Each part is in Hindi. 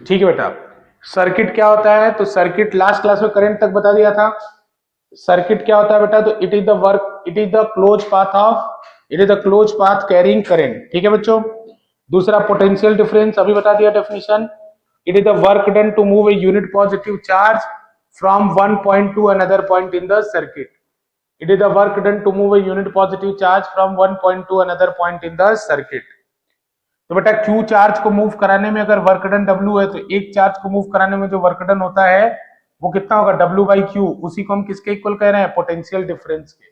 ठीक है बेटा, सर्किट क्या होता है? तो सर्किट लास्ट क्लास में करंट तक बता दिया था। सर्किट क्या होता है बेटा? तो it is the close path carrying current. ठीक है बच्चों। दूसरा पोटेंशियल डिफरेंस अभी बता दिया definition. It is the work done to move a unit positive charge from one point to another point in the circuit. It is the work done to move a unit positive charge from one point to another point in the circuit. तो बेटा Q चार्ज को मूव कराने में अगर वर्क डन W है, तो एक चार्ज को मूव कराने में जो वर्क डन होता है वो कितना होगा? W by Q। उसी को हम किसके इक्वल कह रहे हैं? पोटेंशियल डिफरेंस के।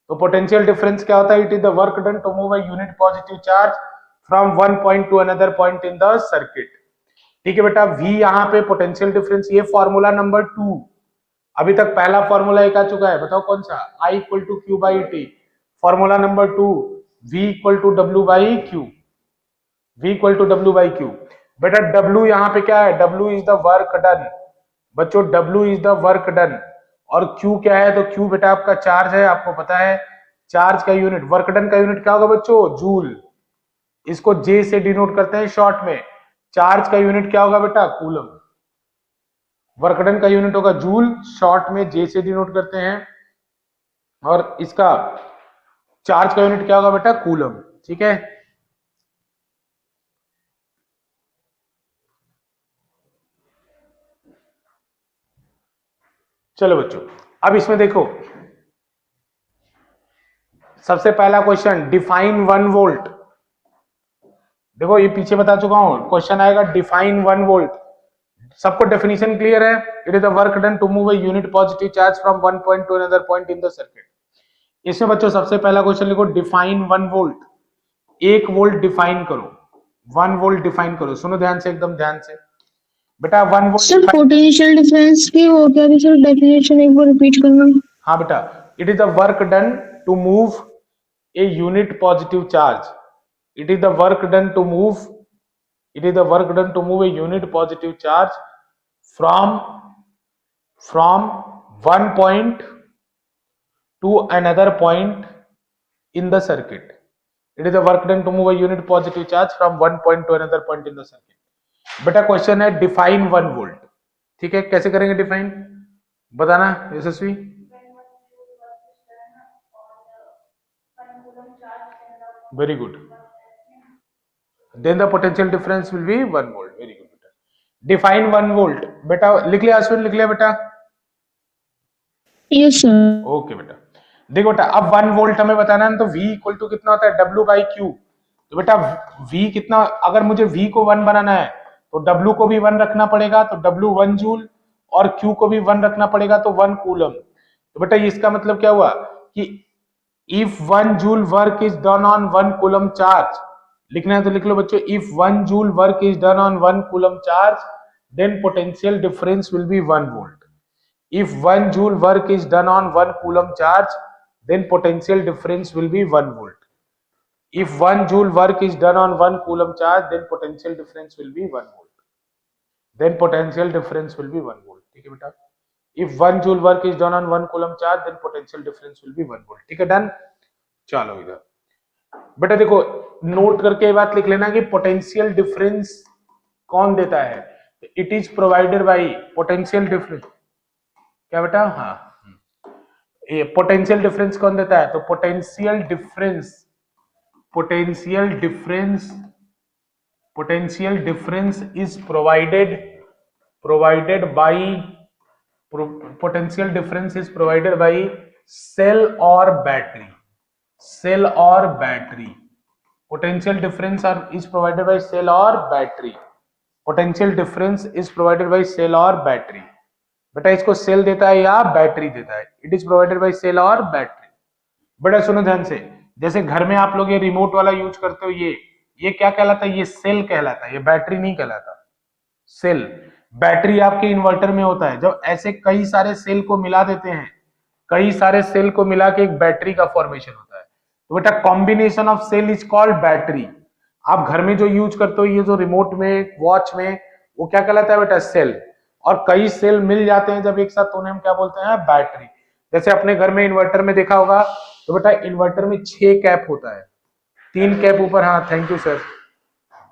तो पोटेंशियल डिफरेंस क्या होता है? It is the work done to move a unit positive charge from one point to another point in the circuit. ठीक है बेटा, V यहाँ पे पोटेंशियल डिफरेंस, ये फॉर्मूला नंबर 2। अभी तक पहला फॉर्मूला एक आ चुका है, बताओ कौन सा? I equal to Q by T. Formula number 2 V equal to W by Q. V equal to W by Q. बेटा W यहाँ पे क्या है? W is the work done. बच्चों W is the work done. और Q क्या है? तो Q बेटा आपका चार्ज है, आपको पता है चार्ज का यूनिट, वर्क डन का यूनिट क्या होगा बच्चों? जूल। इसको J से डिनोट करते हैं शॉर्ट में। चार्ज का यूनिट क्या होगा बेटा? कूलम। वर्क डन का यूनिट होगा जूल, शॉर्ट में J से डिनोट करते हैं। और इसका चार्ज का यूनिट क्या होगा बेटा? कूलम। ठीक है। चलो बच्चों, अब इसमें देखो, सबसे पहला क्वेश्चन, डिफाइन 1 वोल्ट। देखो ये पीछे बता चुका हूं, क्वेश्चन आएगा डिफाइन 1 वोल्ट। सबको डेफिनेशन क्लियर है? It is the work done to move a unit positive charge from one point to another point in the circuit. इसमें बच्चों सबसे पहला क्वेश्चन लिखो, डिफाइन 1 वोल्ट। 1 वोल्ट डिफाइन करो, 1 वोल्ट डिफाइन करो। सुनो ध्यान से, एकदम ध्यान से बेटा। 1 वोल्ट सर पोटेंशियल डिफरेंस की हो गया तो सर डेफिनेशन एक बार रिपीट करना। हाँ बेटा, it is the work done to move a unit positive charge. It is the work done to move, it is the work done to move a unit positive charge from one point to another point in the circuit. It is the work done to move a unit positive charge from one point to another point in the circuit. बेटा क्वेश्चन है डिफाइन 1 वोल्ट। ठीक है, कैसे करेंगे डिफाइन? बताना Yashasvi. Very good. Then the potential difference will be 1 volt. Very good बेटा। Define 1 volt। बेटा लिख लिया अश्विन? लिख लिया बेटा? Yes sir. ओके बेटा। देखो बेटा, अब 1 वोल्ट हमें बताना है, तो V इक्वल टू कितना होता है? W by Q. तो बेटा V कितना, अगर मुझे V को 1 बनाना है तो W को भी 1 रखना पड़ेगा, तो W 1 जूल, और Q को भी 1 रखना पड़ेगा, तो 1 कूलम। तो बेटा इसका मतलब क्या हुआ कि if 1 joule work is done on 1 coulomb charge, लिखना है तो लिख लो बच्चों, if 1 joule work is done on 1 coulomb charge, then potential difference will be 1 volt. If 1 joule work is done on 1 coulomb charge, then potential difference will be 1 volt. If 1 joule work is done on 1 coulomb charge, then potential difference will be 1 volt. Then potential difference will be 1 volt. ठीक है बेटा? If 1 joule work is done on 1 coulomb charge, then potential difference will be 1 volt. ठीक है, डन? चलो इधर बेटा देखो, नोट करके ये बात लिख लेना कि पोटेंशियल डिफरेंस कौन देता है? It is provided by potential difference. क्या बेटा? हाँ, ये पोटेंशियल डिफरेंस कौन देता है? तो potential difference is provided by cell और battery. Potential difference is provided by cell और battery. Potential difference is provided by cell और बैटरी। बेटा इसको सेल देता है या बैटरी देता है? It is provided by cell और बैटरी। बेटा सुनो ध्यान से, जैसे घर में आप लोग ये रिमोट वाला यूज करते हो, ये क्या कहलाता है? ये सेल कहलाता है, ये बैटरी नहीं कहलाता। सेल, बैटरी आपके इन्वर्टर में होता है। जब ऐसे कई सारे सेल को मिला देते हैं, कई सारे सेल को मिला के एक बैटरी का फॉर्मेशन होता है, तो बेटा combination of cell is called battery. आप घर में जो यूज करते हो, ये जो रिमोट में, वॉच में, वो क्या कहलाता है बेटा? सेल। और कई सेल मिल जाते हैं जब एक साथ, तो उन्हें हम क्या बोलते हैं? बैटरी। जैसे अपने घर में इन्वर्टर में देखा होगा, तो बेटा इन्वर्टर में 6 कैप होता है, 3 कैप ऊपर। हाँ थैंक यू सर।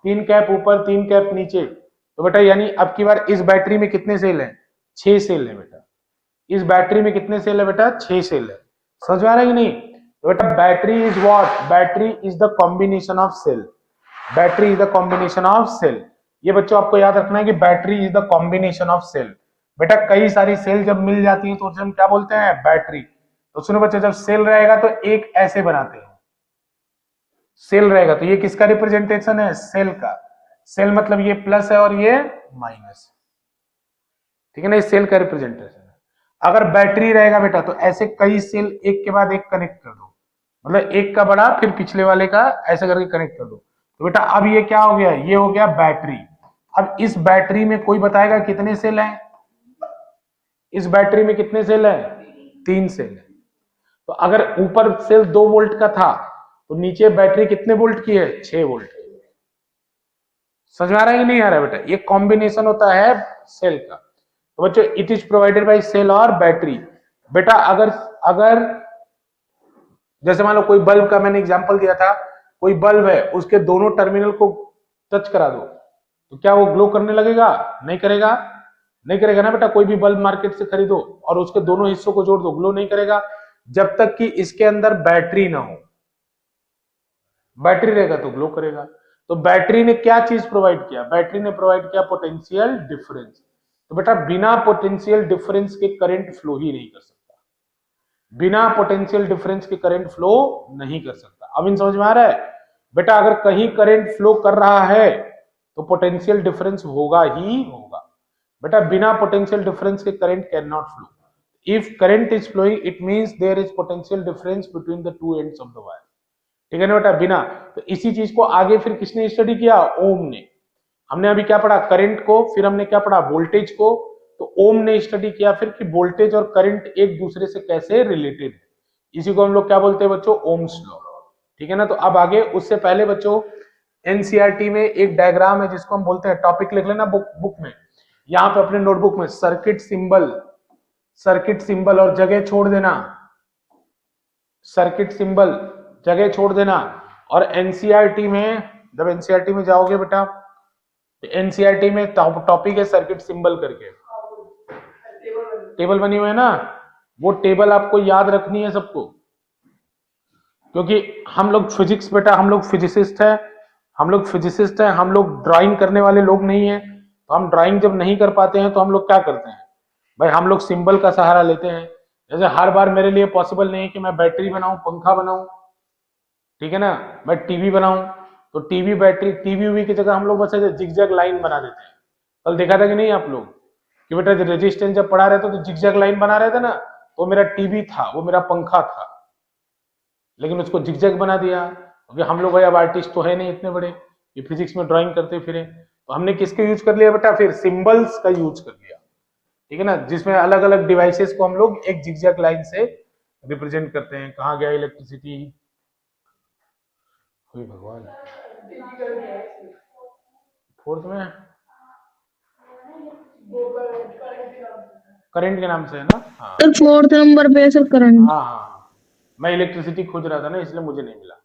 3 कैप ऊपर, 3 कैप नीचे। तो बेटा यानी अब की बार इस बैटरी में कितने सेल हैं? 6 सेल है बेटा। इस बैटरी में कितने सेल है बेटा? 6 सेल है। समझ में आ रहा है कि नहीं? तो बेटा battery is what? Battery is the combination of cell. Battery is the combination of cell. ये बच्चों आपको याद रखना है कि battery is the combination of cell. बेटा कई सारी सेल जब मिल जाती है तो उसे हम क्या बोलते हैं? बैटरी। तो सुनो बच्चों, जब सेल रहेगा तो एक ऐसे बनाते हैं, सेल रहेगा तो ये किसका रिप्रेजेंटेशन है? सेल का। सेल मतलब ये प्लस है और ये माइनस, ठीक है ना, ये सेल का रिप्रेजेंटेशन है। अगर बैटरी रहेगा बेटा तो ऐसे कई सेल एक के बाद एक कनेक्ट कर दो, मतलब एक का बड़ा फिर पिछले वाले का ऐसे करके कनेक्ट कर दो। तो बेटा अब ये क्या हो गया? ये हो गया बैटरी। अब इस बैटरी में कोई बताएगा कितने सेल हैं? इस बैटरी में कितने सेल हैं? 3 सेल है। तो अगर ऊपर सेल 2 वोल्ट का था तो नीचे बैटरी कितने वोल्ट की है? 6 वोल्ट की। समझ में आ रहा है कि नहीं आ रहा है बेटा? ये कॉम्बिनेशन होता है सेल का। तो बच्चों it is provided by cell और बैटरी। बेटा अगर अगर जैसे मान लो कोई बल्ब का मैंने एग्जांपल दिया था, कोई बल्ब है उसके दोनों टर्मिनल को टच करा दो तो क्या वो ग्लो करने लगेगा? नहीं करेगा। नहीं करेगा ना बेटा। कोई भी बल्ब मार्केट से खरीदो और उसके दोनों हिस्सों को जोड़ दो, ग्लो नहीं करेगा जब तक कि इसके अंदर बैटरी ना हो। बैटरी रहेगा तो ग्लो करेगा। तो बैटरी ने क्या चीज प्रोवाइड किया? बैटरी ने प्रोवाइड किया पोटेंशियल डिफरेंस। तो बेटा बिना पोटेंशियल डिफरेंस के करंट फ्लो ही नहीं कर सकता। बिना पोटेंशियल डिफरेंस के करंट फ्लो नहीं कर सकता। अब इन समझ में आ रहा है? बेटा अगर कहीं करंट फ्लो कर रहा है तो पोटेंशियल डिफरेंस होगा ही होगा। बेटा बिना पोटेंशियल डिफरेंस के current can not flow. If current is flowing it means there is potential difference between the two ends of the wire, ठीक है ना बेटा? बिना। तो इसी चीज को आगे फिर किसने स्टडी किया? ओम ने। हमने अभी क्या पढ़ा? करंट को, फिर हमने क्या पढ़ा? वोल्टेज को। तो ओम ने स्टडी किया फिर कि वोल्टेज और करंट एक दूसरे से कैसे रिलेटेड है। इसी को हम लोग क्या बोलते हैं बच्चों? ओम्स लॉ, ठीक है ना? तो अब आगे उससे पहले बच्चों एनसीईआरटी में एक डायग्राम है जिसको हम बोलते हैं, टॉपिक लिख लेना बुक में, यहाँ पे अपने नोटबुक में, सर्किट सिंबल। सर्किट सिंबल और जगह छोड़ देना, सर्किट सिंबल जगह छोड़ देना। और एनसीईआरटी में, जब एनसीईआरटी में जाओगे बेटा तो एनसीईआरटी में टॉपिक है सर्किट सिंबल करके, टेबल बनी हुई है ना, वो टेबल आपको याद रखनी है सबको। क्योंकि हम लोग फिजिक्स बेटा, हम लोग फिजिसिस्ट हैं, हम लोग फिजिसिस्ट हैं, हम लोग ड्राइंग करने वाले लोग नहीं है। तो हम ड्राइंग जब नहीं कर पाते हैं तो हम लोग क्या करते हैं भाई? हम लोग सिंबल का सहारा लेते हैं। जैसे हर बार मेरे लिए पॉसिबल नहीं है कि मैं बैटरी बनाऊं, पंखा बनाऊं, ठीक है ना, मैं टीवी बनाऊं। तो टीवी बैटरी, टीवी की जगह हम लोग बस ऐसे जिगजैग लाइन बना देते हैं। कल देखा था कि नहीं आप लोग कि बेटा रेजिस्टेंस जब पढ़ा रहे थे तो जिगजैग लाइन बना रहे थे ना, तो मेरा टीवी था, वो मेरा पंखा था, लेकिन उसको जिगजैग बना दिया क्योंकि हम लोग भाई अब आर्टिस्ट तो है नहीं इतने बड़े कि फिजिक्स में ड्राइंग करते फिरे। तो हमने किसके यूज कर लिया बेटा? फिर सिंबल्स का यूज कर लिया, ठीक है ना, जिसमें अलग अलग डिवाइसेस को हम लोग एक जिगजैग लाइन से रिप्रेजेंट करते हैं। कहाँ गया इलेक्ट्रिसिटी? कोई भगवान, फोर्थ में करंट के नाम से है ना? हाँ तो 4th नंबर पे सर करंट। हाँ हाँ, मैं इलेक्ट्रिसिटी खोज रहा था ना इसलिए मुझे नहीं मिला।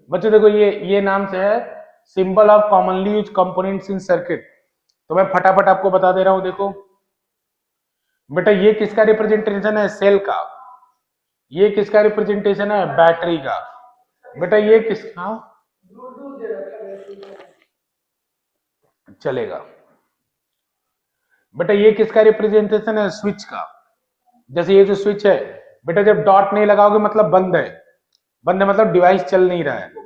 बच्चों देखो ये नाम से है symbol of commonly use components in circuit. तो मैं फटाफट आपको बता दे रहा हूं। देखो बेटा ये किसका रिप्रेजेंटेशन है? सेल का। ये किसका रिप्रेजेंटेशन है? बैटरी का। बेटा ये किसका? चलेगा। बेटा ये किसका रिप्रेजेंटेशन है? स्विच का। जैसे ये जो स्विच है बेटा, जब डॉट नहीं लगाओगे मतलब बंद है, बंद है मतलब डिवाइस चल नहीं रहा है,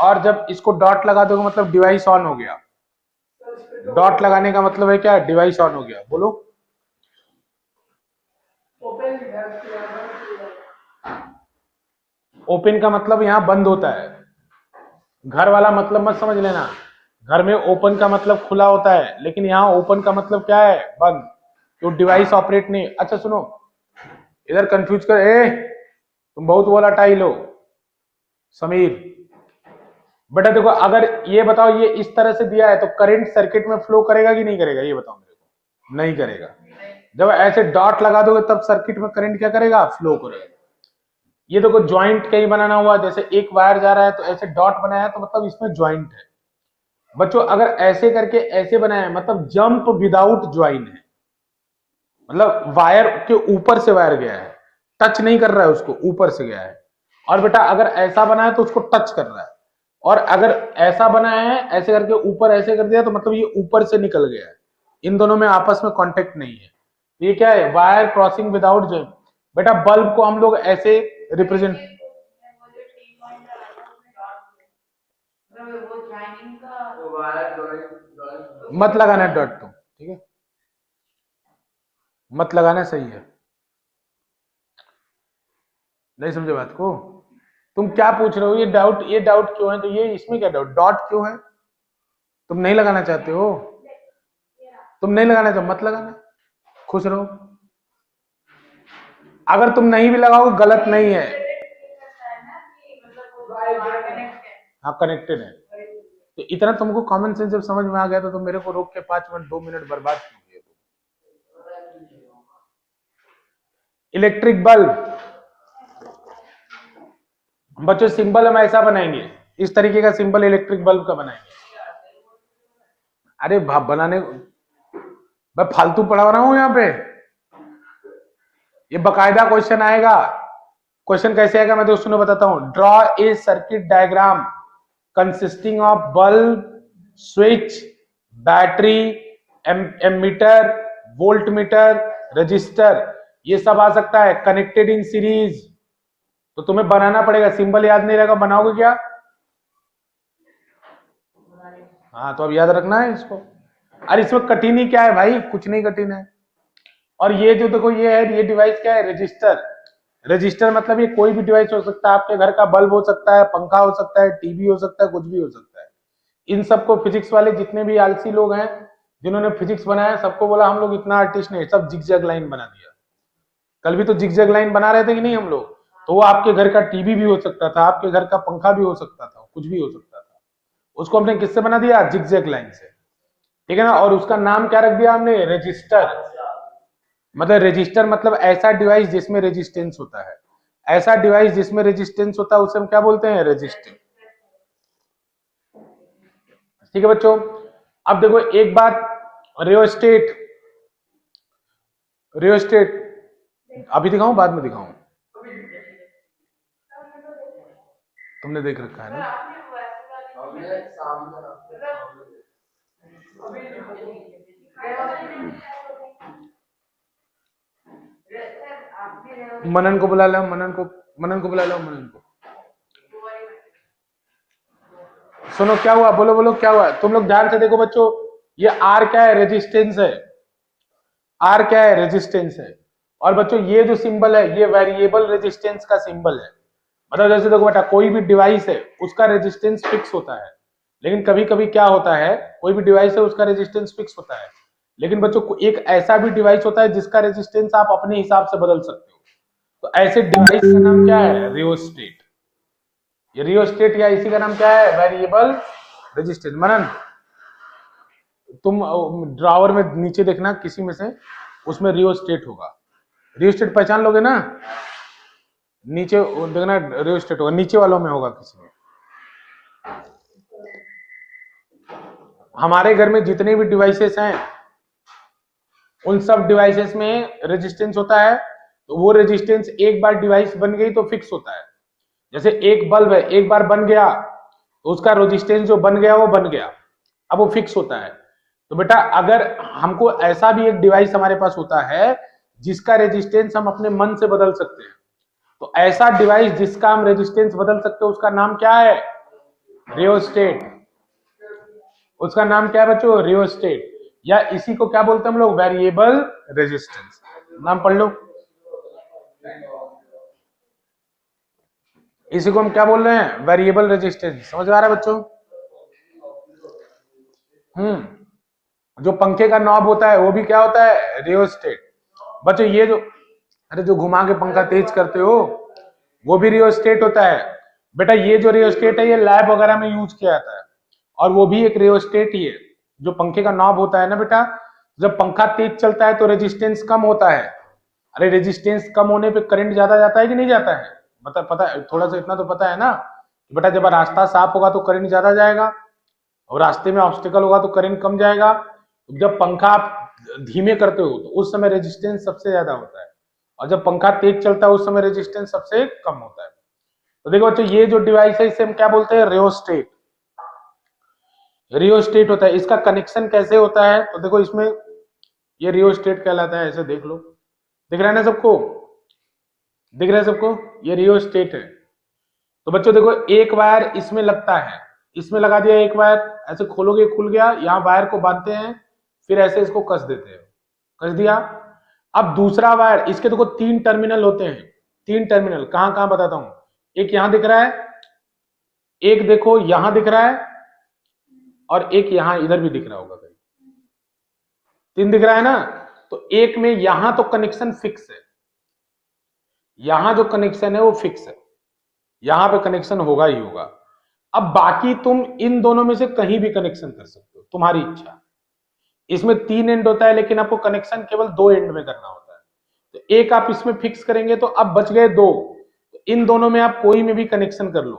और जब इसको डॉट लगा दोगे मतलब डिवाइस ऑन हो गया। डॉट लगाने का मतलब है क्या? डिवाइस ऑन हो गया। बोलो। ओपन का मतलब यहां बंद होता है, घर वाला मतलब मत समझ लेना। घर में ओपन का मतलब खुला होता है, लेकिन यहाँ ओपन का मतलब क्या है? बंद। तो डिवाइस ऑपरेट नहीं। अच्छा सुनो, इधर कंफ्यूज कर, तुम बहुत बोला टाइल हो समीर, बेटा देखो, अगर ये बताओ ये इस तरह से दिया है तो करंट सर्किट में फ्लो करेगा कि नहीं करेगा, ये बताओ मेरे को। नहीं करेगा। जब ऐसे डॉट लगा दोगे तब सर्किट में करंट क्या करेगा, फ्लो करेगा। ये देखो ज्वाइंट कहीं बनाना हुआ, जैसे एक वायर जा रहा है तो ऐसे डॉट बनाया तो मतलब इसमें ज्वाइंट है। बच्चों अगर ऐसे करके ऐसे बनाया है मतलब जंप विदाउट ज्वाइन है, मतलब वायर के ऊपर से वायर गया है, टच नहीं कर रहा है उसको, ऊपर से गया है। और बेटा अगर ऐसा बना है तो उसको टच कर रहा है, और अगर ऐसा बनाया है ऐसे करके ऊपर ऐसे कर दिया तो मतलब ये ऊपर से निकल गया है। इन दोनों में आपस में कांटेक्ट नहीं है। ये क्या है, वायर क्रॉसिंग विदाउट ज्वाइन। बेटा बल्ब को हम लोग ऐसे रिप्रेजेंट, मत लगाना डॉट तुम, ठीक है, मत लगाना, सही है। नहीं समझे बात को, तुम क्या पूछ रहे हो, ये डाउट क्यों है, तो ये इसमें क्या डाउट, डॉट क्यों है, तुम नहीं लगाना चाहते हो, तुम नहीं लगाना तो मत लगाना, खुश रहो। अगर तुम नहीं भी लगाओगे गलत नहीं है। हाँ कनेक्टेड है। तो इतना तुमको कॉमन सेंस जब समझ में आ गया तो तुम मेरे को रोक के 5 मिनट 2 मिनट बर्बाद क्यों किए। इलेक्ट्रिक बल्ब बच्चों सिंबल हम ऐसा बनाएंगे, इस तरीके का सिंबल इलेक्ट्रिक बल्ब का बनाएंगे। अरे भाप बनाने मैं फालतू पढ़ा रहा हूं यहाँ पे, ये बकायदा क्वेश्चन आएगा। क्वेश्चन कैसे आएगा मैं दोस्तों ने बताता हूं। Draw a circuit diagram consisting of bulb, switch, battery, ammeter, voltmeter, resistor, ये सब आ सकता है, कनेक्टेड इन सीरीज। तो तुम्हें बनाना पड़ेगा, सिंबल याद नहीं रहेगा, बनाओगे क्या। हाँ तो अब याद रखना है इसको। अरे इसमें कठिन ही क्या है भाई, कुछ नहीं कठिन है। और ये जो देखो ये है, ये डिवाइस क्या है, रजिस्टर। रजिस्टर मतलब ये कोई भी डिवाइस हो सकता है, आपके घर का बल्ब हो सकता है, पंखा हो सकता है, टीवी हो सकता है, कुछ भी हो सकता है। इन सबको फिजिक्स वाले जितने भी आलसी लोग हैं जिन्होंने फिजिक्स बनाया, सबको बोला हम लोग इतना आर्टिस्ट नहीं, सब जिगजैग लाइन बना दिया। कल भी तो जिगजैग लाइन बना रहे थे कि नहीं हम लोग। तो वो आपके घर का टीवी भी हो सकता था, आपके घर का पंखा भी हो सकता था, कुछ भी हो सकता था। उसको हमने किससे बना दिया, जिगजैग लाइन से, ठीक है ना। और उसका नाम क्या रख दिया हमने, रजिस्टर। मतलब रजिस्टर मतलब ऐसा डिवाइस जिसमें रेजिस्टेंस होता है, ऐसा डिवाइस जिसमें रेजिस्टेंस होता है उसे हम क्या बोलते हैं, रजिस्टर। ठीक है बच्चों। अब देखो एक बात, रियोस्टेट, रियोस्टेट अभी दिखाऊं बाद में दिखाऊं, तुमने देख रखा है ना। मनन को बुला लो, मनन को बुला लो, मनन को। सुनो क्या हुआ, बोलो बोलो क्या हुआ, तुम लोग ध्यान से देखो बच्चों। ये आर क्या है, रेजिस्टेंस है। आर क्या है, रेजिस्टेंस है। और बच्चों ये जो सिंबल है ये वेरिएबल रेजिस्टेंस का सिंबल है। मतलब जैसे देखो बेटा, कोई भी डिवाइस है उसका रेजिस्टेंस फिक्स होता है, लेकिन कभी कभी क्या होता है, कोई भी डिवाइस है उसका रेजिस्टेंस फिक्स होता है, लेकिन बच्चों एक ऐसा भी डिवाइस होता है जिसका रेजिस्टेंस आप अपने हिसाब से बदल सकते हो। तो ऐसे डिवाइस का नाम क्या है, रियोस्टेट। ये रियोस्टेट या इसी का नाम क्या है, वेरिएबल रेजिस्टेंस। मनन तुम ड्रावर में नीचे देखना किसी में से, उसमें रियोस्टेट होगा। रियोस्टेट पहचान लोगे ना, नीचे देखना रियोस्टेट होगा, नीचे वालों में होगा किसी में। हमारे घर में जितने भी डिवाइसेस हैं उन सब डिवाइसेस में रेजिस्टेंस होता है। तो वो रेजिस्टेंस एक बार डिवाइस बन गई तो फिक्स होता है। जैसे एक बल्ब है, एक बार बन गया तो उसका रेजिस्टेंस जो बन गया वो बन गया, अब वो फिक्स होता है। तो बेटा अगर हमको ऐसा भी एक डिवाइस हमारे पास होता है जिसका रेजिस्टेंस हम अपने मन से बदल सकते हैं, तो ऐसा डिवाइस जिसका हम रेजिस्टेंस बदल सकते हैं उसका नाम क्या है, रियोस्टेट। उसका नाम क्या है बच्चों, रियोस्टेट, या इसी को क्या बोलते हैं हम लोग, वेरिएबल रेजिस्टेंस। नाम पढ़ लो, इसी को हम क्या बोल रहे हैं, वेरिएबल रेजिस्टेंस। समझ में आ रहा है बच्चों। जो पंखे का नॉब होता है वो भी क्या होता है, रियोस्टेट। बच्चों ये जो, अरे जो घुमा के पंखा तेज करते हो वो भी रियोस्टेट होता है। बेटा ये जो रियोस्टेट है ये लैब वगैरह में यूज किया जाता है, और वो भी एक रियोस्टेट ही है। जो पंखे का नॉब होता है ना बेटा, जब पंखा तेज चलता है तो रेजिस्टेंस कम होता है। अरे रेजिस्टेंस कम होने पे करंट ज्यादा जाता है कि नहीं जाता है? पता है, थोड़ा सा इतना तो पता है ना कि बेटा जब रास्ता साफ होगा तो करंट ज्यादा जाएगा, और रास्ते में ऑब्स्टिकल होगा तो करंट कम जाएगा। जब पंखा आप धीमे करते हो तो उस समय रेजिस्टेंस सबसे ज्यादा होता है, और जब पंखा तेज चलता है उस समय रेजिस्टेंस सबसे कम होता है। तो देखो बच्चों, ये जो डिवाइस है इसे हम क्या बोलते हैं? रियोस्टेट। रियोस्टेट होता है। इसका कनेक्शन कैसे होता है? तो देखो इसमें ये रियोस्टेट कहलाता है, ऐसे देख लो, दिख रहा है ना सबको? दिख रहा है सबको? ये रियोस्टेट है। तो बच्चों देखो, एक वायर इसमें लगता है, इसमें लगा दिया एक वायर, ऐसे खोलोगे खुल गया, यहाँ वायर को बांधते हैं, फिर ऐसे इसको कस देते हैं, कस दिया। अब दूसरा वायर, इसके देखो 3 टर्मिनल होते हैं, 3 टर्मिनल कहां कहां बताता हूं। एक यहां दिख रहा है, एक देखो यहां दिख रहा है, और एक यहां इधर भी दिख रहा होगा कहीं। 3 दिख रहा है ना? तो एक में यहां तो कनेक्शन फिक्स है, यहां जो कनेक्शन है वो फिक्स है, यहां पे कनेक्शन होगा ही होगा। अब बाकी तुम इन दोनों में से कहीं भी कनेक्शन कर सकते हो, तुम्हारी इच्छा। इसमें 3 एंड होता है, लेकिन आपको कनेक्शन केवल 2 एंड में करना होता है। तो एक आप इसमें फिक्स करेंगे तो अब बच गए 2, तो इन दोनों में आप कोई में भी कनेक्शन कर लो।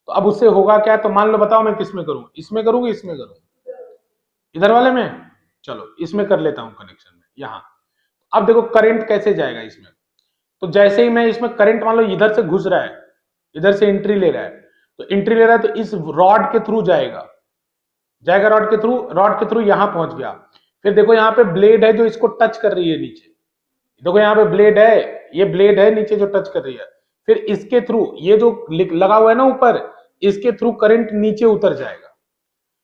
तो अब उससे होगा क्या? तो मान लो, बताओ मैं किसमें करूं, इसमें करूंगा, इसमें करूं, इधर वाले में? चलो इसमें कर लेता हूं कनेक्शन में, यहां। अब देखो करंट कैसे जाएगा इसमें। तो जैसे ही मैं इसमें करंट, मान लो इधर से घुस रहा है, इधर से एंट्री ले रहा है, तो एंट्री ले रहा है तो इस रॉड के थ्रू जाएगा, जाएगा रॉड के थ्रू, रॉड के थ्रू यहां पहुंच गया। फिर देखो यहाँ पे ब्लेड है जो इसको टच कर रही है नीचे, देखो यहाँ पे ब्लेड है, ये ब्लेड है नीचे जो टच कर रही है। फिर इसके थ्रू ये जो लगा हुआ है ना ऊपर, इसके थ्रू करंट नीचे उतर जाएगा।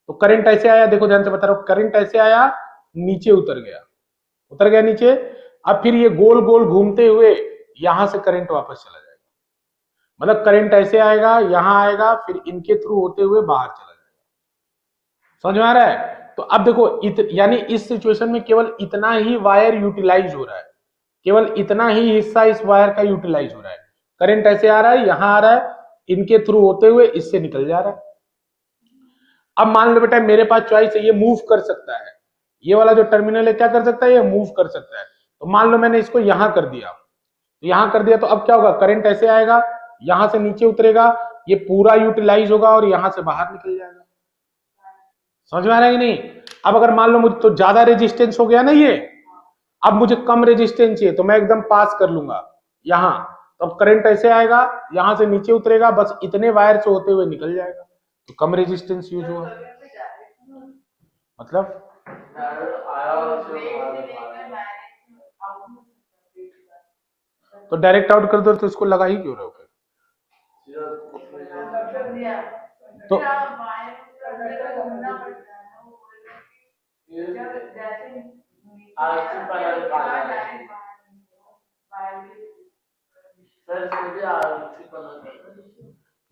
तो करंट ऐसे आया, देखो ध्यान से बता रहा हूं, करंट ऐसे आया, नीचे उतर गया, उतर गया नीचे। अब फिर ये गोल गोल घूमते हुए यहां से करंट वापस चला जाएगा। मतलब करंट ऐसे आएगा, यहां आएगा, फिर इनके थ्रू होते हुए बाहर चला जाएगा। समझ में आ रहा है? तो अब देखो यानी इस सिचुएशन में केवल इतना ही वायर यूटिलाइज हो रहा है, केवल इतना ही हिस्सा इस वायर का यूटिलाइज हो रहा है। करंट ऐसे आ रहा है, यहां आ रहा है, इनके थ्रू होते हुए इससे निकल जा रहा है। अब मान लो बेटा मेरे पास चॉइस है, ये मूव कर सकता है, ये वाला जो टर्मिनल है क्या कर सकता है? ये मूव कर सकता है। तो मान लो मैंने इसको यहां कर दिया, तो यहां कर दिया, तो अब क्या होगा? करंट ऐसे आएगा, यहां से नीचे उतरेगा, ये पूरा यूटिलाइज होगा और यहां से बाहर निकल जाएगा। समझ में आ रहा है कि नहीं? अब अगर मान लो मुझे तो ज्यादा रेजिस्टेंस हो गया ना ये, अब मुझे कम रेजिस्टेंस चाहिए, तो मैं एकदम पास कर लूंगा यहां, तो अब करंट ऐसे आएगा, यहां से नीचे उतरेगा, बस इतने वायर से होते हुए निकल जाएगा, तो कम रेजिस्टेंस यूज हुआ। मतलब तो डायरेक्ट आउट कर दो, तो इसको लगा ही क्यों रहे हो फिर? तो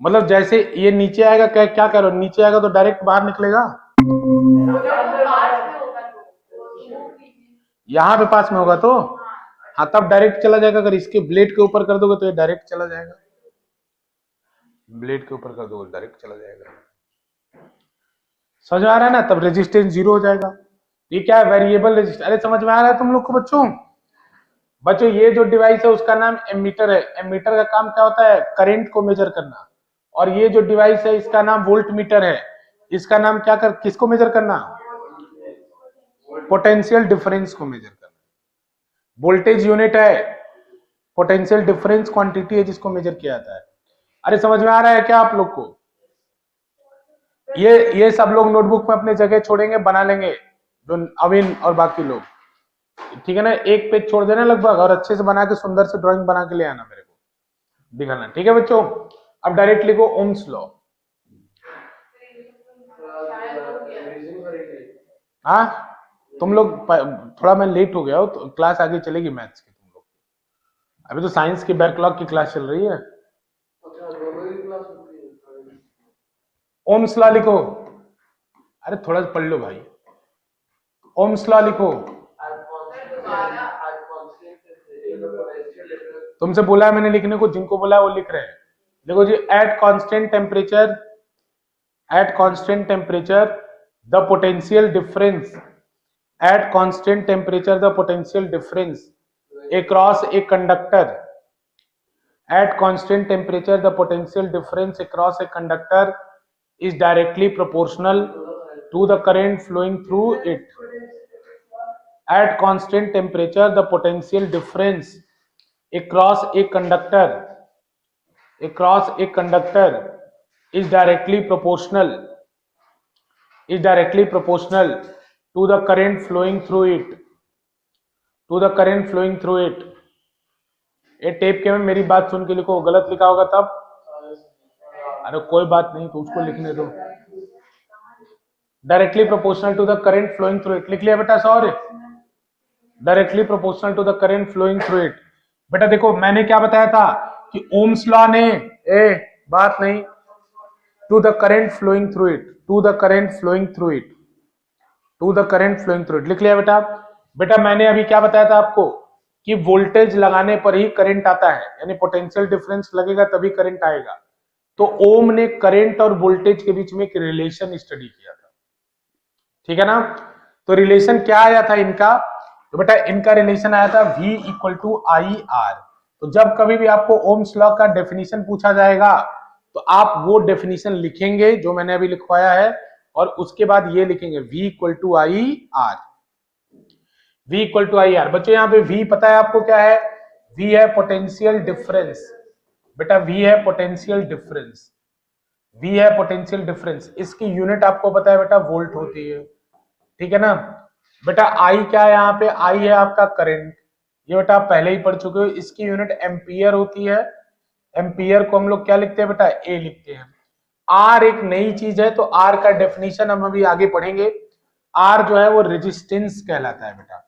मतलब जैसे ये नीचे आएगा, क्या क्या करो, नीचे आएगा तो डायरेक्ट बाहर निकलेगा, यहाँ पे पास में होगा तो हाँ, तब डायरेक्ट चला जाएगा। अगर इसके ब्लेड के ऊपर कर दोगे तो ये डायरेक्ट चला जाएगा, ब्लेड के ऊपर कर दोगे डायरेक्ट चला जाएगा। समझ में आ रहा है ना? तब रेजिस्टेंस 0 हो जाएगा। ये क्या है? Variable resistance. अरे समझ में आ रहा है तुम लोग को बच्चों? बच्चों ये जो डिवाइस है उसका नाम एमीटर है। एमीटर का काम क्या होता है? करंट को मेजर करना। और ये जो डिवाइस है इसका नाम वोल्ट मीटर है, इसका नाम क्या किसको मेजर करना? पोटेंशियल डिफरेंस को मेजर करना। वोल्टेज यूनिट है, पोटेंशियल डिफरेंस क्वांटिटी है जिसको मेजर किया जाता है। अरे समझ में आ रहा है क्या आप लोग को? ये सब लोग नोटबुक में अपने जगह छोड़ेंगे, बना लेंगे, जो अविन और बाकी लोग, ठीक है ना? एक पेज छोड़ देना लगभग, और अच्छे से बना के सुंदर से ड्राइंग बना के ले आना, मेरे को दिखाना, ठीक है बच्चों? अब डायरेक्ट लिखो ओम्स लॉ। हाँ, तुम लोग थोड़ा मैं लेट हो गया हो, तो क्लास आगे चलेगी मैथ्स की तुम लोग। अभी तो साइंस की बैकलॉग की क्लास चल रही है। ओम्स लॉ लिखो। अरे थोड़ा पढ़ लो भाई, ओम्स लॉ लिखो। तुमसे बोला है मैंने लिखने को, जिनको बोला है वो लिख रहे हैं। देखो जी, at constant temperature the potential difference at constant temperature the potential difference across a conductor at constant temperature the potential difference across a conductor is directly proportional to the current flowing through it. At constant temperature the potential difference across a conductor is directly proportional to the current flowing through it. ये टेप के में मेरी बात सुन के लिखो, गलत लिखा होगा तब, अरे कोई बात नहीं, तो उसको लिखने दो। Directly proportional to the current flowing through it, लिख लिया बेटा sorry, directly proportional to the current flowing through it. बेटा देखो मैंने क्या बताया था कि ओम्स लॉ ने बात नहीं, to the current flowing through it, लिख लिया बेटा। बेटा मैंने अभी क्या बताया था आपको कि वोल्टेज लगाने पर ही करंट आता है, यानी पोटेंशियल डिफरेंस लगेगा तभी करंट आएगा। तो ओम ने करंट और वोल्टेज के बीच में एक रिलेशन स्टडी किया था, ठीक है ना। तो रिलेशन क्या आया था इनका, तो बेटा इनका रिलेशन आया था V equal to I R. तो जब कभी भी आपको ओम्स लॉ का डेफिनेशन पूछा जाएगा तो आप वो डेफिनेशन लिखेंगे जो मैंने अभी लिखवाया है, और उसके बाद ये लिखेंगे V equal to I R. V equal to I R. बच्चों यहाँ पे V पता है आपको क्या है, V है पोटेंशियल डिफरेंस, बेटा V है पोटेंशियल डिफरेंस, इसकी यूनिट आपको पता है बेटा वोल्ट होती है, ठीक है ना। बेटा I क्या है, यहाँ पे I है आपका करंट, ये बेटा आप पहले ही पढ़ चुके हो, इसकी यूनिट एम्पियर होती है। एम्पियर को हम लोग क्या लिखते हैं बेटा, A लिखते हैं। R एक नई चीज है, तो R का डेफिनेशन हम अभी आगे पढ़ेंगे। R जो है वो रेजिस्टेंस कहलाता है बेटा,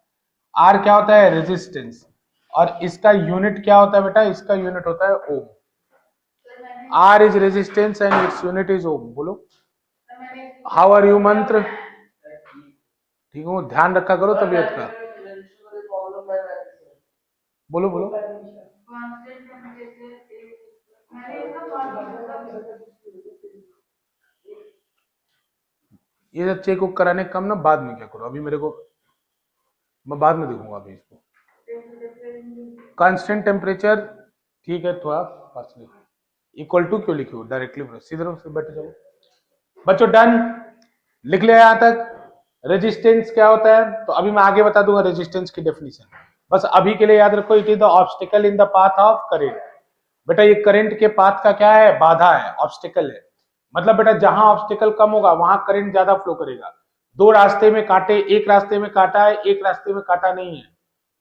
R क्या होता है, रेजिस्टेंस, और इसका यूनिट क्या होता है बेटा, इसका यूनिट होता है ohm. R is resistance and its unit is ohm. बोलो हाउ आर यू मंत्र, ठीक हो, ध्यान रखा करो तबीयत का, बोलो बोलो। ये जब चेक उक कराने कम ना, बाद में क्या करो, अभी मेरे को मैं बाद में देखूंगा अभी इसको। कांस्टेंट टेम्परेचर, ठीक है, तो आप पास इक्वल टू क्यों लिखे हो, डायरेक्टली सीधे से बैठ जाओ। बच्चों डन, लिख लिया यहां तक। रेजिस्टेंस क्या होता है, तो अभी मैं आगे बता दूंगा रेजिस्टेंस की डेफिनेशन, बस अभी के लिए याद रखो, it is the obstacle in the path of current. बेटा ये करंट के पाथ का क्या है, बाधा है, ऑब्स्टिकल है। मतलब बेटा जहां ऑब्स्टिकल कम होगा वहां करंट ज्यादा फ्लो करेगा। दो रास्ते में कांटे, एक रास्ते में कांटा है, एक रास्ते में कांटा नहीं है,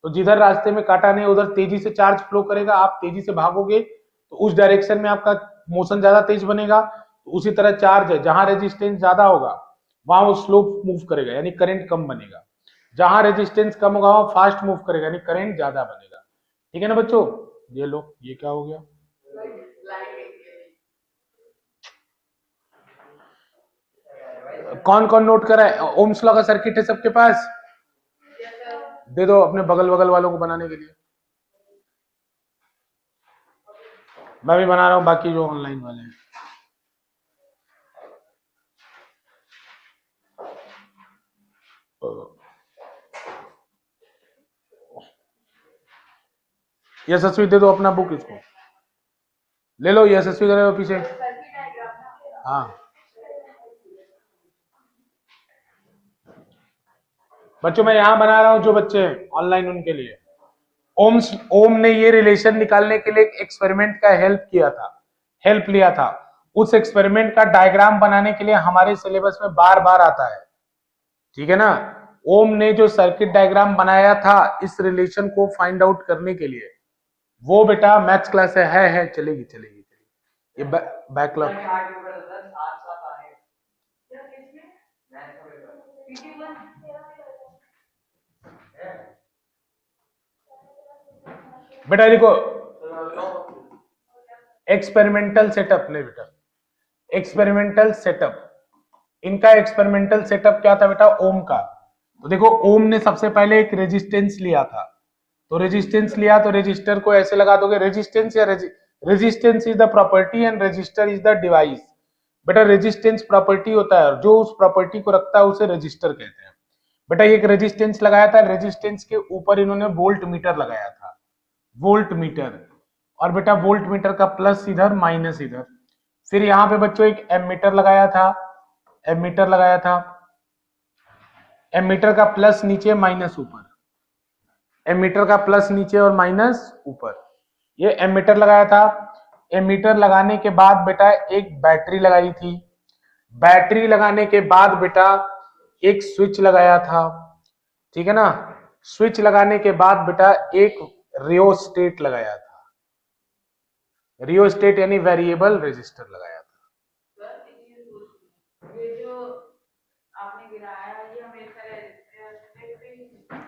तो जिधर रास्ते में कांटा नहीं उधर तेजी से चार्ज फ्लो करेगा, आप तेजी से भागोगे तो उस डायरेक्शन में आपका मोशन ज्यादा तेज बनेगा। तो उसी तरह चार्ज है, जहां रेजिस्टेंस ज्यादा होगा वहां वो स्लो मूव करेगा, यानी करंट कम बनेगा। जहां रेजिस्टेंस कम होगा वहां फास्ट मूव करेगा, यानी करंट ज्यादा बनेगा, ठीक है ना बच्चों। ये लो, ये क्या हो गया, कौन कौन नोट करा है, ओम्स लॉ का सर्किट है सबके पास, दे दो अपने बगल बगल वालों को बनाने के लिए, मैं भी बना रहा हूं, बाकी जो ऑनलाइन वाले हैं। यशस्वी दे दो अपना बुक, इसको ले लो, यशस्वी करे पीछे, हाँ बच्चों मैं यहां बना रहा हूं, जो बच्चे हैं ऑनलाइन उनके लिए। ओम ने ये रिलेशन निकालने के लिए एक एक्सपेरिमेंट का हेल्प लिया था। उस एक्सपेरिमेंट का डायग्राम बनाने के लिए हमारे सिलेबस में बार बार आता है, ठीक है ना। ओम ने जो सर्किट डायग्राम बनाया था इस रिलेशन को फाइंड आउट करने के लिए, वो बेटा मैथ्स क्लास है चलेगी। ये बैकलॉग बेटा देखो, एक्सपेरिमेंटल सेटअप नहीं बेटा, एक्सपेरिमेंटल सेटअप, इनका एक्सपेरिमेंटल सेटअप क्या था बेटा, ओम का। तो देखो ओम ने सबसे पहले एक रेजिस्टेंस लिया था, तो रेजिस्टेंस लिया तो रेजिस्टर को ऐसे लगा दोगे, रेजिस्टेंस या resistance is the property and register is the device. बेटा रेजिस्टेंस प्रॉपर्टी होता है और जो उस प्रॉपर्टी को रखता है उसे रजिस्टर कहते हैं। बेटा एक रेजिस्टेंस लगाया था, रेजिस्टेंस के ऊपर इन्होंने वोल्ट मीटर लगाया था, वोल्ट मीटर, और बेटा वोल्ट मीटर का प्लस इधर माइनस इधर। फिर यहाँ पे बच्चों एक एमीटर लगाया था, एमीटर लगाया था, एमीटर का प्लस नीचे माइनस ऊपर, एमीटर का प्लस नीचे और माइनस ऊपर, ये एमीटर लगाया था। एमीटर लगाने के बाद बेटा एक बैटरी लगाई थी, बैटरी लगाने के बाद बेटा एक स्विच लगाया था, ठीक है ना। स्विच लगाने के बाद बेटा एक रियोस्टेट लगाया था, रियोस्टेट यानी वेरिएबल रेजिस्टर लगाया था।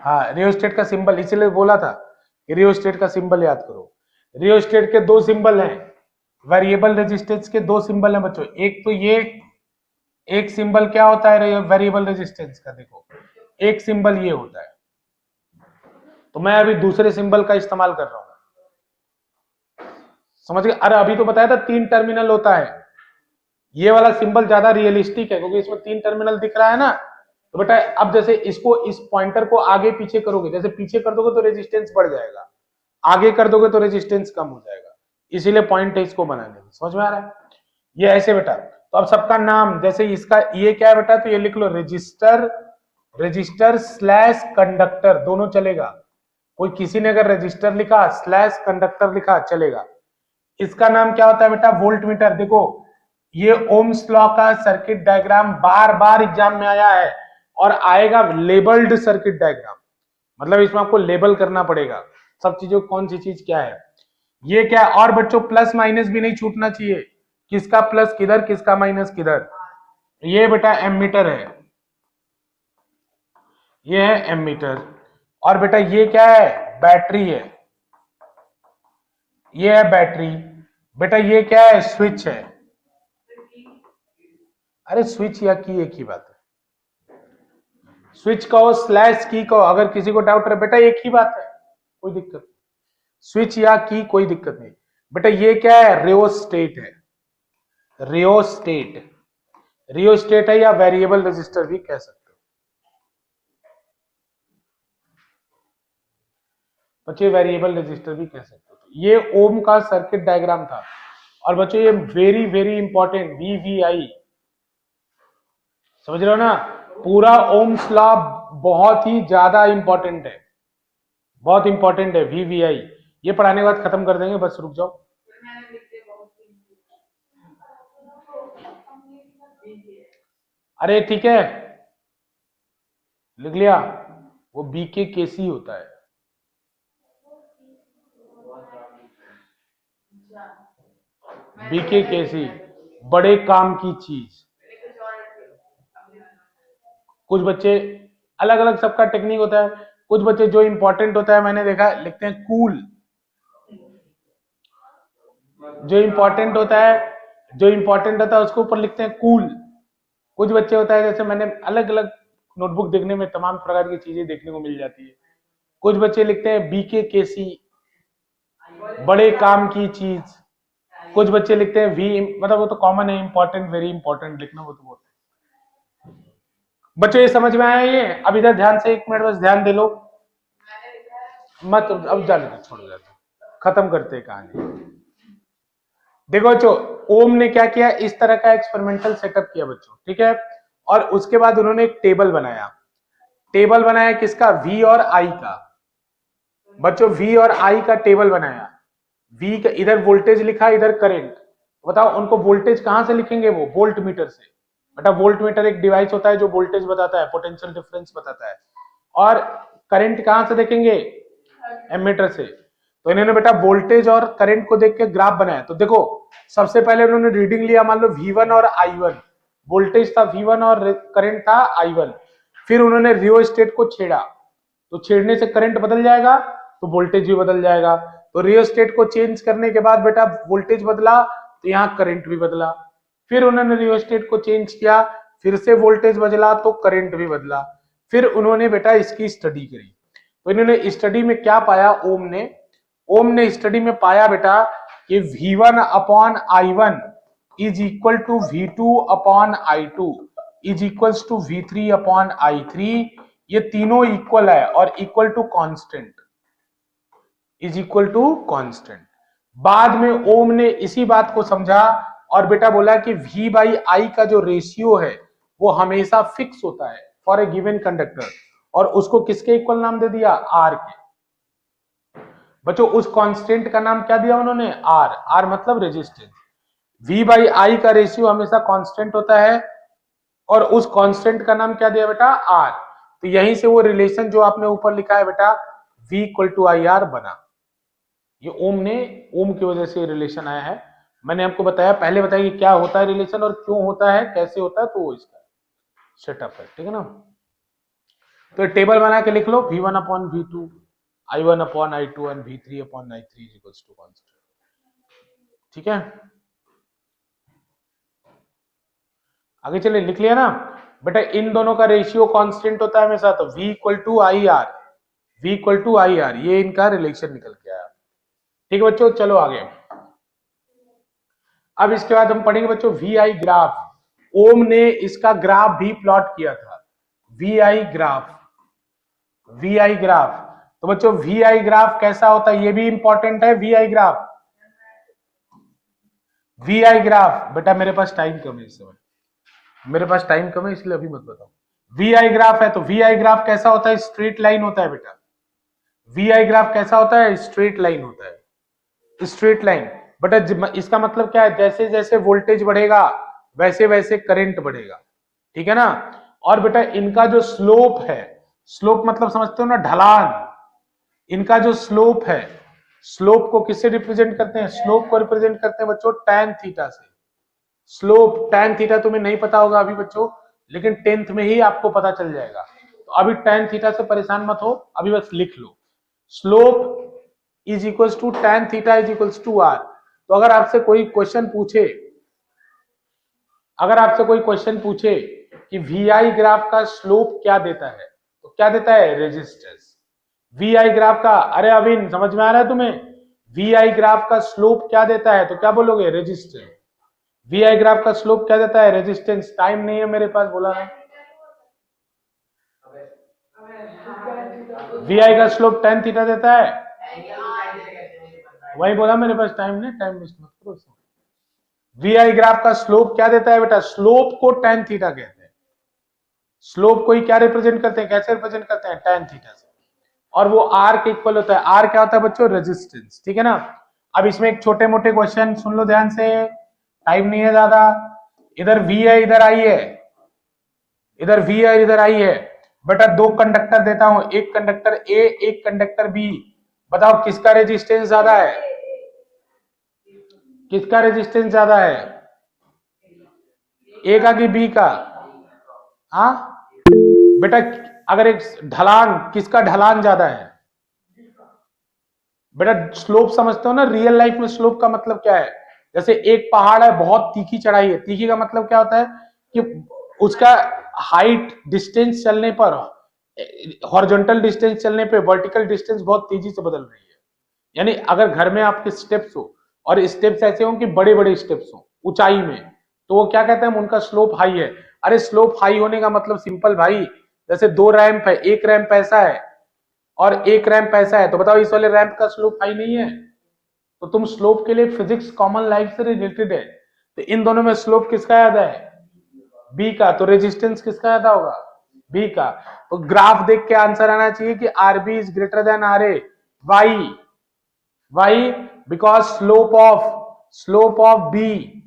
हाँ रियोस्टेट का सिंबल इसीलिए बोला था कि रियोस्टेट का सिंबल याद करो। रियोस्टेट के दो सिंबल हैं, वेरिएबल रेजिस्टेंस के दो सिंबल हैं बच्चों। एक तो ये, एक सिंबल क्या होता है वेरिएबल रेजिस्टेंस का, देखो एक सिंबल ये होता है, तो मैं अभी दूसरे सिंबल का इस्तेमाल कर रहा हूं, समझ गए। अरे अभी तो बताया था 3 टर्मिनल होता है, ये वाला सिंबल ज्यादा रियलिस्टिक है क्योंकि इसमें 3 टर्मिनल दिख रहा है ना। तो बेटा अब जैसे इसको, इस पॉइंटर को आगे पीछे करोगे, जैसे पीछे कर दोगे तो रेजिस्टेंस बढ़ जाएगा, आगे कर दोगे तो रेजिस्टेंस कम हो जाएगा, इसीलिए पॉइंट है इसको बनाने में। समझ में आ रहा है? ये ऐसे बेटा। तो अब सबका नाम, जैसे इसका ये क्या है बेटा, तो ये लिख लो रजिस्टर, रजिस्टर स्लैश कंडक्टर दोनों चलेगा। कोई किसी ने अगर रजिस्टर लिखा स्लैश कंडक्टर लिखा चलेगा। इसका नाम क्या होता है बेटा, वोल्ट मीटर। देखो ये ओम्स लॉ का सर्किट डायग्राम बार बार एग्जाम में आया है और आएगा लेबल्ड सर्किट डायग्राम, मतलब इसमें आपको लेबल करना पड़ेगा सब चीजों, कौन सी चीज क्या है, ये क्या है। और बच्चों प्लस माइनस भी नहीं छूटना चाहिए, किसका प्लस किधर किसका माइनस किधर। ये बेटा एमीटर है, ये है एमीटर। और बेटा ये क्या है, बैटरी है, ये है बैटरी। बेटा ये क्या है, स्विच है। अरे स्विच या की एक ही बात है, स्विच कहो स्लैश की कहो, अगर किसी को डाउट रहे बेटा एक ही बात है, कोई दिक्कत नहीं, स्विच या की कोई दिक्कत नहीं। बेटा ये क्या है, रियोस्टेट है, रियोस्टेट, रियोस्टेट है या वेरिएबल रजिस्टर भी कह सकते हो बच्चे, वेरिएबल रजिस्टर भी कह सकते हो। ये ओम का सर्किट डायग्राम था। और बच्चों ये वेरी वेरी इंपॉर्टेंट, वीवीआई, समझ रहे हो ना, पूरा ओम्स लॉ बहुत ही ज्यादा इंपॉर्टेंट है, बहुत इंपॉर्टेंट है वीवीआई। ये पढ़ाने के बाद खत्म कर देंगे, बस रुक जाओ। अरे ठीक है लिख लिया, वो बीके केसी होता है, बीके केसी, बड़े काम की चीज। कुछ बच्चे अलग अलग सबका टेक्निक होता है, कुछ बच्चे जो इंपॉर्टेंट होता है मैंने देखा लिखते हैं कूल, जो इंपॉर्टेंट होता है, जो इंपॉर्टेंट होता है उसके ऊपर लिखते हैं कूल। कुछ बच्चे होता है, जैसे मैंने अलग अलग नोटबुक देखने में तमाम प्रकार की चीजें देखने को मिल जाती है। कुछ बच्चे लिखते हैं बीके केसी, बड़े काम की चीज। कुछ बच्चे लिखते हैं वी, मतलब वो तो कॉमन है, इंपॉर्टेंट वेरी इंपॉर्टेंट लिखना, वो तो बोलते हैं। बच्चों ये समझ में आया ये? अब इधर ध्यान से 1 मिनट बस ध्यान दे लो, मत अब जाने दो, छोड़ जाते, खत्म करते हैं कहानी। देखो बच्चों ओम ने क्या किया, इस तरह का एक्सपेरिमेंटल सेटअप किया बच्चों, ठीक है। और उसके बाद उन्होंने एक टेबल बनाया, टेबल बनाया किसका, वी और आई का। बच्चों वी और आई का टेबल बनाया, वी का इधर वोल्टेज लिखा, इधर करंट। बताओ उनको वोल्टेज कहां से लिखेंगे, वो वोल्ट मीटर से। बेटा वोल्ट मीटर एक डिवाइस होता है जो वोल्टेज बताता है, पोटेंशियल डिफरेंस बताता है। और करंट कहां से देखेंगे, एमीटर से। तो इन्होंने बेटा वोल्टेज और करंट को देख के ग्राफ बनाया। तो देखो सबसे पहले उन्होंने रीडिंग लिया, मान लो V1 और I1, वोल्टेज था V1 और करंट था I1। फिर उन्होंने रियोस्टेट को छेड़ा, तो छेड़ने से करंट बदल जाएगा तो वोल्टेज भी बदल जाएगा। तो रियोस्टेट को चेंज करने के बाद बेटा वोल्टेज बदला तो यहाँ करंट भी बदला। फिर उन्होंने रियोस्टेट को चेंज किया, फिर से वोल्टेज बदला तो करंट भी बदला। फिर उन्होंने बेटा इसकी स्टडी करी। तो इन्होंने स्टडी में क्या पाया, ओम ने स्टडी में पाया बेटा कि V1 upon I1 is equal to V2 upon I2 is equals to V3 upon I3, ये तीनों इक्वल है और equal to constant, is equal to constant. बाद में ओम ने इसी बात को समझा और बेटा बोला कि V बाई I का जो रेशियो है वो हमेशा फिक्स होता है फॉर ए गिवन कंडक्टर, और उसको किसके इक्वल नाम दे दिया, R के। बच्चों उस कांस्टेंट का नाम क्या दिया उन्होंने, R। R मतलब रेजिस्टेंस। V बाई I का रेशियो हमेशा कांस्टेंट होता है और उस कांस्टेंट का नाम क्या दिया बेटा, R। तो यहीं से वो रिलेशन जो आपने ऊपर लिखा है बेटा V इक्वल टू IR बना। ये ओम की वजह से रिलेशन आया है। मैंने आपको बताया, पहले बताया कि क्या होता है रिलेशन और क्यों होता है, कैसे होता है, तो वो इसका सेटअप है, ठीक है ना। तो टेबल बना के लिख लो, V1 upon V2, I1 upon I2 and V3 upon I3 is equals to constant. ठीक है, आगे चले, लिख लिया ना बेटा। इन दोनों का रेशियो कांस्टेंट होता है हमेशा, तो V equal to IR, V equal to IR, ये इनका रिलेशन निकल के आया। ठीक है बच्चों, चलो आगे। अब इसके बाद हम पढ़ेंगे बच्चों VI ग्राफ। ओम ने इसका ग्राफ भी प्लॉट किया था, VI ग्राफ, VI ग्राफ। तो बच्चों VI ग्राफ कैसा होता है ये भी इंपॉर्टेंट है। VI ग्राफ, VI ग्राफ बेटा मेरे पास टाइम कम है इस समय, मेरे पास टाइम कम है इसलिए अभी मत बताओ। VI ग्राफ है तो VI ग्राफ कैसा होता है, स्ट्रेट लाइन होता है बेटा। VI ग्राफ कैसा होता है, स्ट्रेट लाइन होता है, स्ट्रेट लाइन। बेटा इसका मतलब क्या है, जैसे जैसे वोल्टेज बढ़ेगा वैसे वैसे करंट बढ़ेगा, ठीक है ना। और बेटा इनका जो स्लोप है, स्लोप मतलब समझते हो ना, ढलान। इनका जो स्लोप है, स्लोप को किससे रिप्रेजेंट करते हैं, स्लोप को रिप्रेजेंट करते हैं बच्चों tan थीटा से। स्लोप tan थीटा तुम्हें नहीं पता होगा अभी बच्चों, लेकिन 10th में ही आपको पता चल जाएगा। तो अभी tan थीटा से परेशान मत हो, अभी बस लिख लो slope is equals to tan theta is equals to R। तो अगर आपसे कोई क्वेश्चन पूछे, अगर आपसे कोई क्वेश्चन पूछे कि VI ग्राफ का स्लोप क्या देता है, तो क्या देता है, रेजिस्टेंस। VI ग्राफ का, अरे अविन समझ में आ रहा है तुम्हें, VI ग्राफ का स्लोप क्या देता है, तो क्या बोलोगे, रेजिस्टेंस। VI ग्राफ का स्लोप क्या देता है, रेजिस्टेंस। टाइम नहीं है मेरे पास, बोला ना। VI का स्लोप tan थीटा देता है, वही बोला, मेरे पास टाइम नहीं, टाइम वेस्ट मत करो। VI ग्राफ का स्लोप क्या देता है बेटा, स्लोप को tan थीटा कहते हैं। स्लोप को ही क्या रिप्रेजेंट करते हैं, कैसे रिप्रेजेंट करते हैं, tan थीटा से। और वो R के इक्वल होता है। R क्या होता है बच्चों, रेजिस्टेंस, ठीक है ना। अब इसमें एक छोटे मोटे क्वेश्चन सुन लो ध्यान से, टाइम नहीं है ज्यादा। इधर V है, इधर I है, इधर V है, इधर I है। बेटा दो कंडक्टर देता हूं, एक कंडक्टर A, एक कंडक्टर B। बताओ किसका रेजिस्टेंस ज्यादा है, किसका रेजिस्टेंस ज्यादा है, A का कि B का। हाँ बेटा अगर एक ढलान, किसका ढलान ज्यादा है, बेटा स्लोप समझते हो ना, रियल लाइफ में स्लोप का मतलब क्या है। जैसे एक पहाड़ है, बहुत तीखी चढ़ाई है, तीखी का मतलब क्या होता है कि उसका हाइट डिस्टेंस चलने पर, हॉरिजॉन्टल डिस्टेंस चलने पे वर्टिकल डिस्टेंस बहुत तेजी से बदल रही है। यानी अगर घर में आपके स्टेप्स हो और स्टेप्स ऐसे हो कि बड़े बड़े स्टेप्स हो ऊंचाई में, तो वो क्या कहते हैं, उनका स्लोप हाई है। अरे स्लोप हाई होने का मतलब सिंपल भाई, जैसे दो रैंप है, एक रैंप ऐसा है और एक रैंप ऐसा है, तो बताओ इस वाले रैंप का स्लोप हाई नहीं है। तो तुम स्लोप के लिए फिजिक्स कॉमन लाइफ से रिलेटेड है, तो इन दोनों में स्लोप किसका ज्यादा है, बी का। तो रेजिस्टेंस किसका ज्यादा होगा, बी का। तो ग्राफ देख के आंसर आना चाहिए कि R B is greater than R A. Why, why because slope of B,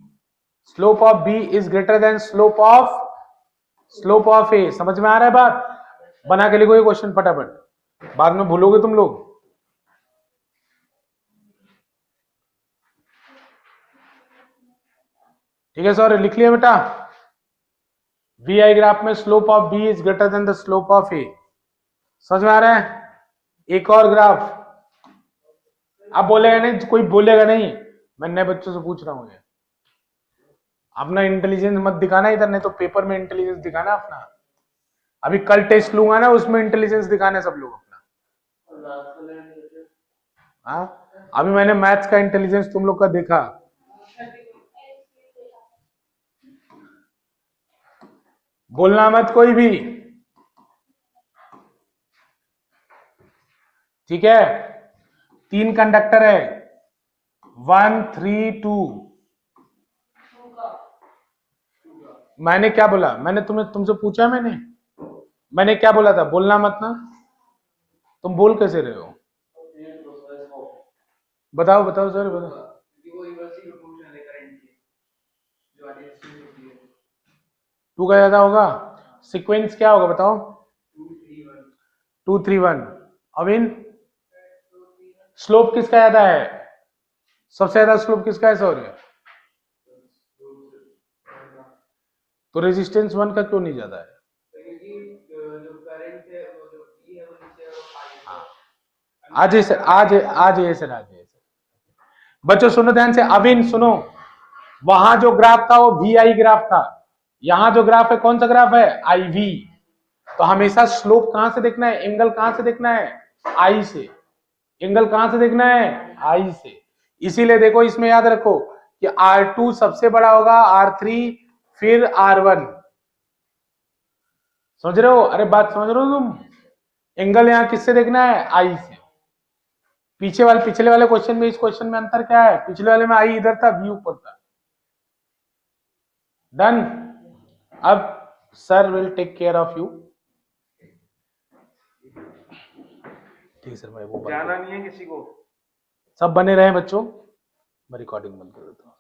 slope of B is greater than slope of A. समझ में आ रहा है बात, बना के लिखो ये क्वेश्चन फटाफट, बाद में भूलोगे तुम लोग। ठीक है सर, लिख लिया बेटा। VI ग्राफ में slope of B is greater than the slope of A. समझ में आ रहा है। एक और ग्राफ, अब बोलेगा नहीं, कोई बोलेगा नहीं, मैं नए बच्चों से पूछ रहा हूं। अपना इंटेलिजेंस मत दिखाना इधर, नहीं तो पेपर में इंटेलिजेंस दिखाना अपना। अभी कल टेस्ट लूंगा ना, उसमें इंटेलिजेंस दिखाना सब लोग अपना। हाँ अभी मैंने मैथ्स का इंटेलिजेंस तुम लोग का देखा। बोलना मत कोई भी, ठीक है। 3 कंडक्टर है, 1 3 2। मैंने क्या बोला? मैंने तुमसे पूछा, मैंने क्या बोला था? बोलना मत ना। तुम बोल कैसे रहे हो? बताओ बताओ सर, बताओ। टू का ज्यादा होगा। सीक्वेंस क्या होगा बताओ? 2 3 1। अविन, स्लोप किसका ज्यादा है? सबसे ज्यादा स्लोप किसका है सौर्य? तो रेजिस्टेंस 1 का क्यों नहीं ज्यादा है? आज ये सर, आज ये सर, आज ये सर। बच्चों सुनो ध्यान से, अविन सुनो। वहां जो ग्राफ था वो वी आई ग्राफ था, यहां जो ग्राफ है कौन सा ग्राफ है? आई वी। तो हमेशा स्लोप कहां से देखना है? एंगल कहां से देखना है? आई से। एंगल कहां से देखना है? आई से। इसीलिए देखो इसमें याद रखो कि R2 सबसे बड़ा होगा, R3 फिर R1। समझ रहे हो? अरे बात समझ रहे हो तुम? एंगल यहां किससे देखना है? आई से। पिछले वाले क्वेश्चन में इस क्वेश्चन में अंतर क्या है? पिछले वाले में आई इधर था, वी ऊपर था। डन। अब sir will take care of you. ठीक सर, मैं वो जाना नहीं है किसी को। सब बने रहे बच्चों। मैं रिकॉर्डिंग बंद कर देता हूँ।